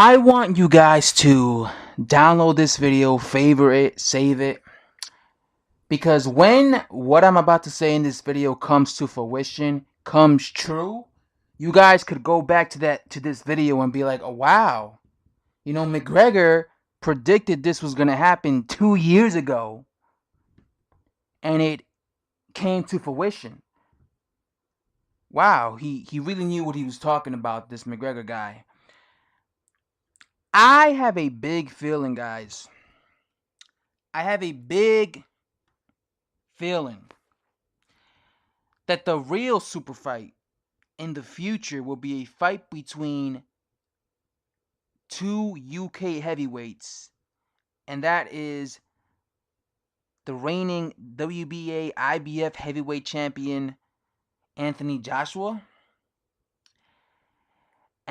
I want you guys to download this video, favorite it, save it, because when what I'm about to say in this video comes to fruition, comes true, you guys could go back to this video and be like, "Oh wow, McGregor predicted this was gonna happen 2 years ago, and it came to fruition. Wow, he really knew what he was talking about, this McGregor guy." I have a big feeling, guys. I have a big feeling that the real super fight in the future will be a fight between two UK heavyweights, and that is the reigning WBA IBF heavyweight champion Anthony Joshua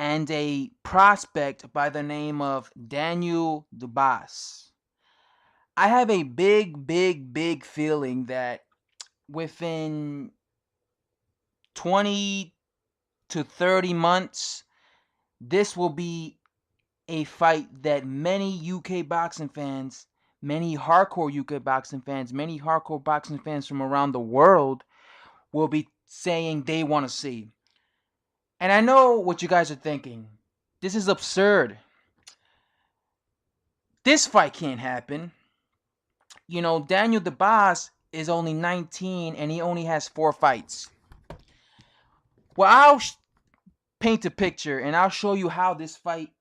and a prospect by the name of Daniel Dubois. I have a big feeling that within 20 to 30 months, this will be a fight that many UK boxing fans, many hardcore UK boxing fans, many hardcore boxing fans from around the world will be saying they want to see. And I know what you guys are thinking. This is absurd. This fight can't happen. Daniel Dubois is only 19 and he only has 4 fights. Well, I'll paint a picture and I'll show you how this fight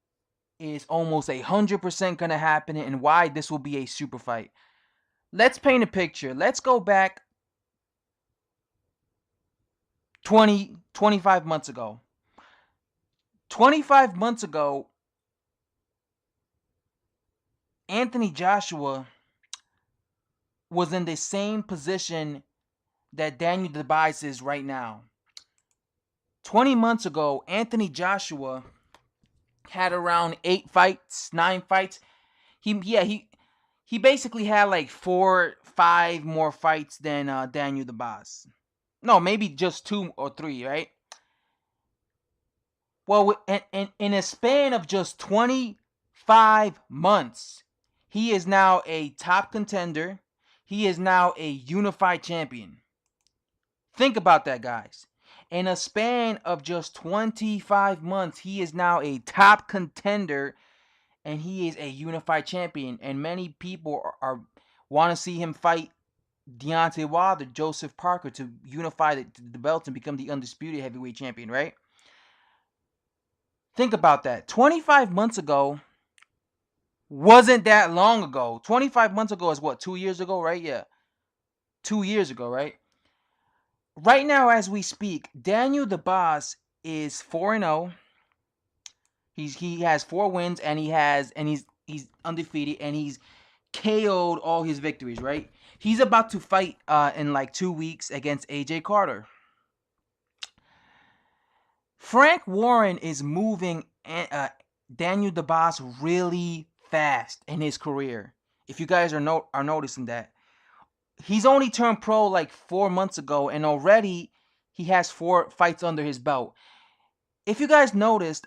is almost 100% going to happen and why this will be a super fight. Let's paint a picture. Let's go back 25 months ago. 25 months ago, Anthony Joshua was in the same position that Daniel Dubois is right now. 20 months ago, Anthony Joshua had around 8 fights, 9 fights. He basically had like 4, 5 more fights than Daniel Dubois. No, maybe just 2 or 3, right? Well, in a span of just 25 months, he is now a top contender. He is now a unified champion. Think about that, guys. In a span of just 25 months, he is now a top contender and he is a unified champion. And many people want to see him fight Deontay Wilder, Joseph Parker, to unify the belt and become the undisputed heavyweight champion, right? Think about that. 25 months ago wasn't that long ago. 25 months ago is what, 2 years ago, right? Yeah. 2 years ago, right? Right now, as we speak, Daniel Dubois is 4-0. He has 4 wins and he's undefeated and he's KO'd all his victories, right? He's about to fight in like 2 weeks against AJ Carter. Frank Warren is moving Daniel Dubois really fast in his career. If you guys are noticing that. He's only turned pro like 4 months ago and already he has 4 fights under his belt. If you guys noticed,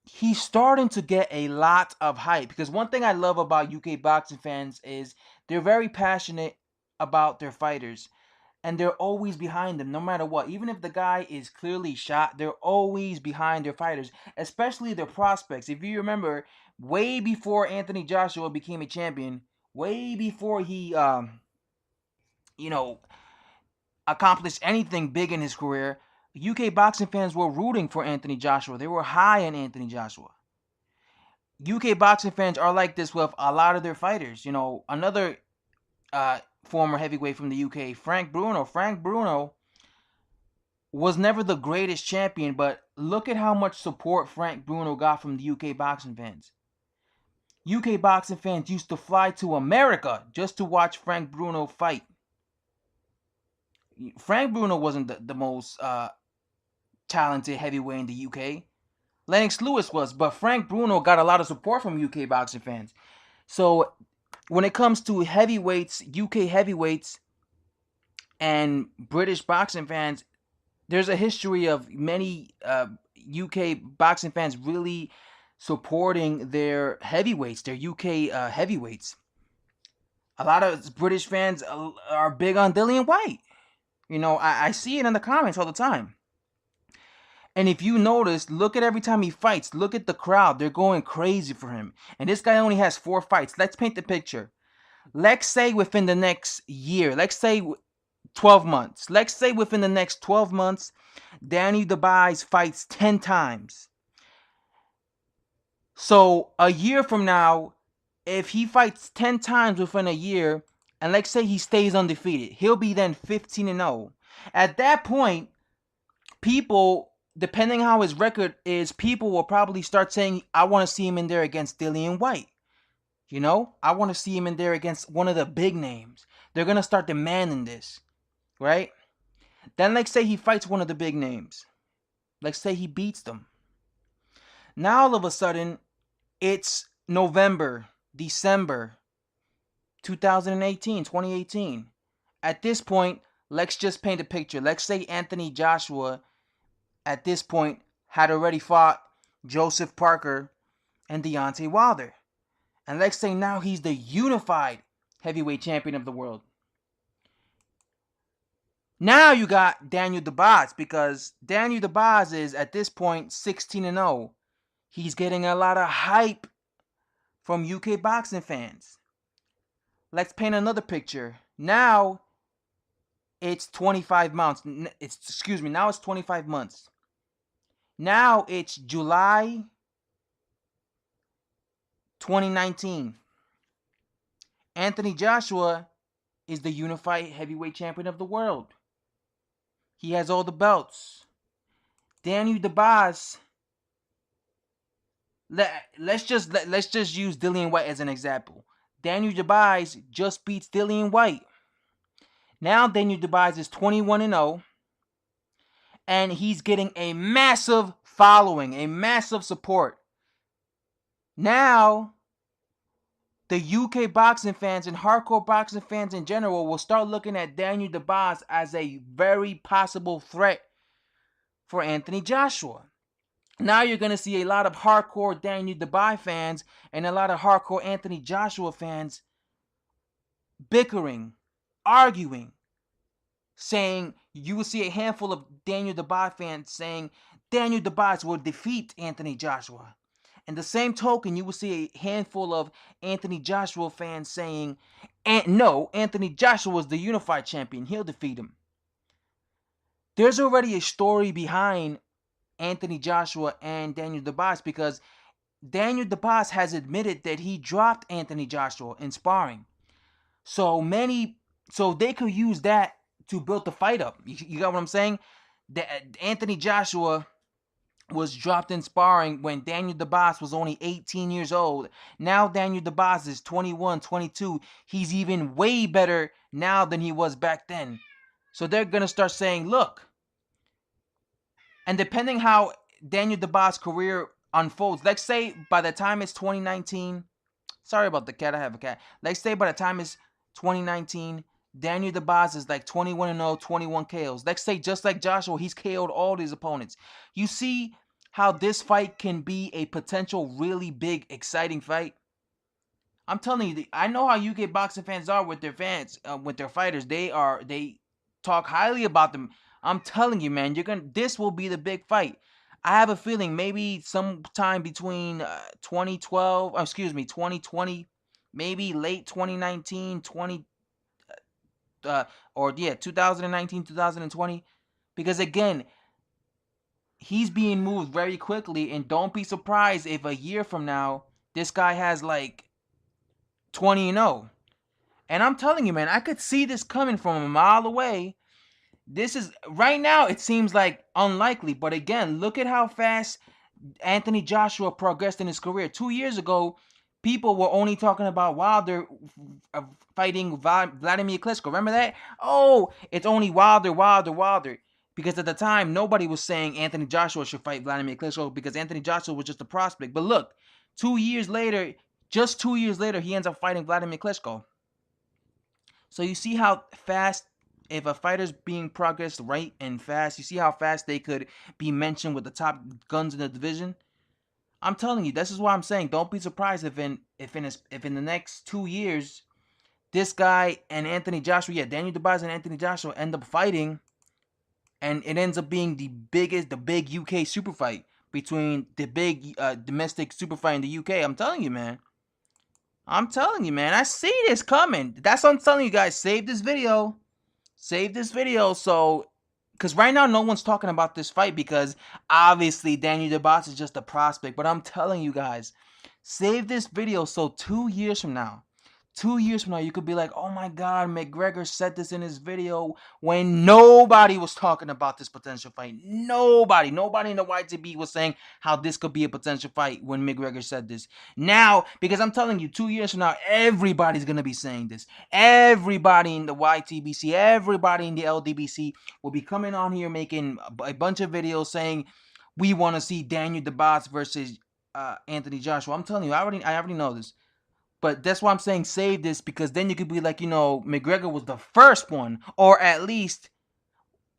he's starting to get a lot of hype, because one thing I love about UK boxing fans is they're very passionate about their fighters and they're always behind them no matter what. Even if the guy is clearly shot, they're always behind their fighters, especially their prospects. If you remember, way before Anthony Joshua became a champion, way before he accomplished anything big in his career, UK boxing fans were rooting for Anthony Joshua. They were high on Anthony Joshua. UK boxing fans are like this with a lot of their fighters. Another former heavyweight from the UK, Frank Bruno. Frank Bruno was never the greatest champion, but look at how much support Frank Bruno got from the UK boxing fans. UK boxing fans used to fly to America just to watch Frank Bruno fight. Frank Bruno wasn't the most talented heavyweight in the UK. Lennox Lewis was, but Frank Bruno got a lot of support from UK boxing fans. So when it comes to heavyweights, UK heavyweights, and British boxing fans, there's a history of many UK boxing fans really supporting their heavyweights, their UK heavyweights. A lot of British fans are big on Dillian White. You know, I see it in the comments all the time. And if you notice, look at every time he fights, look at the crowd. They're going crazy for him. And this guy only has 4 fights. Let's paint the picture. Let's say within the next year, let's say 12 months. Let's say within the next 12 months, Danny Dubois fights 10 times. So a year from now, if he fights 10 times within a year, and let's say he stays undefeated, he'll be then 15-0. At that point, people, depending how his record is, people will probably start saying, I want to see him in there against Dillian White. You know, I want to see him in there against one of the big names. They're going to start demanding this, right? Then let's say he fights one of the big names. Let's say he beats them. Now all of a sudden, it's November, December 2018. At this point, let's just paint a picture. Let's say Anthony Joshua, at this point, had already fought Joseph Parker and Deontay Wilder. And let's say now he's the unified heavyweight champion of the world. Now you got Daniel Dubois, because Daniel Dubois is at this point 16-0. He's getting a lot of hype from UK boxing fans. Let's paint another picture. Now it's 25 months. Now it's 25 months. Now it's July 2019. Anthony Joshua is the unified heavyweight champion of the world. He has all the belts. Daniel Dubois, let's just use Dillian White as an example. Daniel Dubois just beats Dillian White. Now Daniel Dubois is 21-0, and he's getting a massive following, a massive support. Now the UK boxing fans and hardcore boxing fans in general will start looking at Daniel Dubois as a very possible threat for Anthony Joshua. Now you're going to see a lot of hardcore Daniel Dubois fans and a lot of hardcore Anthony Joshua fans bickering, arguing, saying, you will see a handful of Daniel Dubois fans saying Daniel Dubois will defeat Anthony Joshua. And the same token, you will see a handful of Anthony Joshua fans saying, no, Anthony Joshua is the unified champion. He'll defeat him. There's already a story behind Anthony Joshua and Daniel Dubois, because Daniel Dubois has admitted that he dropped Anthony Joshua in sparring. So they could use that to build the fight up. You got what I'm saying? Anthony Joshua was dropped in sparring when Daniel Dubois was only 18 years old. Now Daniel Dubois is 21, 22. He's even way better now than he was back then. So they're going to start saying, look. And depending how Daniel Dubois' career unfolds, let's say by the time it's 2019, sorry about the cat, I have a cat. Let's say by the time it's 2019, Daniel Dubois is like 21-0, 21 KOs. Let's say just like Joshua, he's KO'd all these opponents. You see how this fight can be a potential really big, exciting fight? I'm telling you, I know how UK boxing fans are with their fans, with their fighters. They talk highly about them. I'm telling you, man, this will be the big fight. I have a feeling maybe sometime between 2020, maybe late 2019, 2019, 2020. Because again, he's being moved very quickly, and don't be surprised if a year from now, this guy has like 20-0. And I'm telling you, man, I could see this coming from a mile away. This is, right now, it seems like unlikely. But again, look at how fast Anthony Joshua progressed in his career. 2 years ago, people were only talking about Wilder fighting Vladimir Klitschko. Remember that? Oh, it's only Wilder. Because at the time, nobody was saying Anthony Joshua should fight Vladimir Klitschko, because Anthony Joshua was just a prospect. But look, 2 years later, just 2 years later, he ends up fighting Vladimir Klitschko. So you see how fast, if a fighter's being progressed right and fast, you see how fast they could be mentioned with the top guns in the division? I'm telling you, this is what I'm saying. Don't be surprised if in the next 2 years, this guy and Anthony Joshua, yeah, Daniel Dubois and Anthony Joshua end up fighting, and it ends up being the big UK super fight between the big domestic super fight in the UK. I'm telling you, man. I'm telling you, man. I see this coming. That's what I'm telling you guys. Save this video. Save this video. So, because right now no one's talking about this fight because obviously Daniel Dubois is just a prospect. But I'm telling you guys, save this video so 2 years from now, 2 years from now, you could be like, oh my God, McGregor said this in his video when nobody was talking about this potential fight. Nobody in the YTB was saying how this could be a potential fight when McGregor said this. Now, because I'm telling you, 2 years from now, everybody's going to be saying this. Everybody in the YTBC, everybody in the LDBC will be coming on here making a bunch of videos saying, we want to see Daniel Dubois versus Anthony Joshua. I'm telling you, I already know this. But that's why I'm saying save this, because then you could be like, McGregor was the first one, or at least,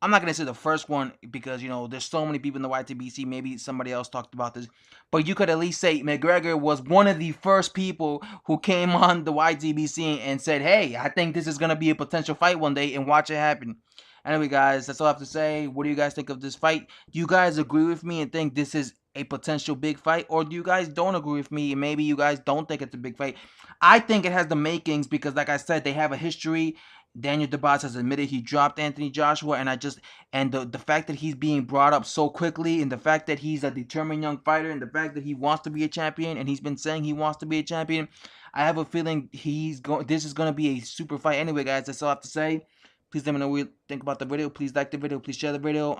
I'm not going to say the first one because, there's so many people in the YTBC. Maybe somebody else talked about this. But you could at least say McGregor was one of the first people who came on the YTBC and said, hey, I think this is going to be a potential fight one day, and watch it happen. Anyway, guys, that's all I have to say. What do you guys think of this fight? Do you guys agree with me and think this is a potential big fight? Or do you guys don't agree with me and maybe you guys don't think it's a big fight? I think it has the makings because, like I said, they have a history. Daniel Dubois has admitted he dropped Anthony Joshua, and the fact that he's being brought up so quickly, and the fact that he's a determined young fighter, and the fact that he wants to be a champion, and he's been saying he wants to be a champion, I have a feeling this is going to be a super fight. Anyway, guys, that's all I have to say. Please let me know what you think about the video. Please like the video. Please share the video.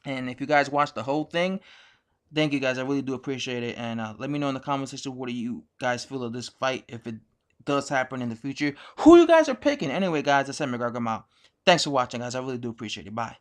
And if you guys watch the whole thing, thank you guys. I really do appreciate it. And let me know in the comment section what do you guys feel of this fight if it does happen in the future. Who you guys are picking. Anyway, guys, I said McGregor, I'm out. Thanks for watching, guys. I really do appreciate it. Bye.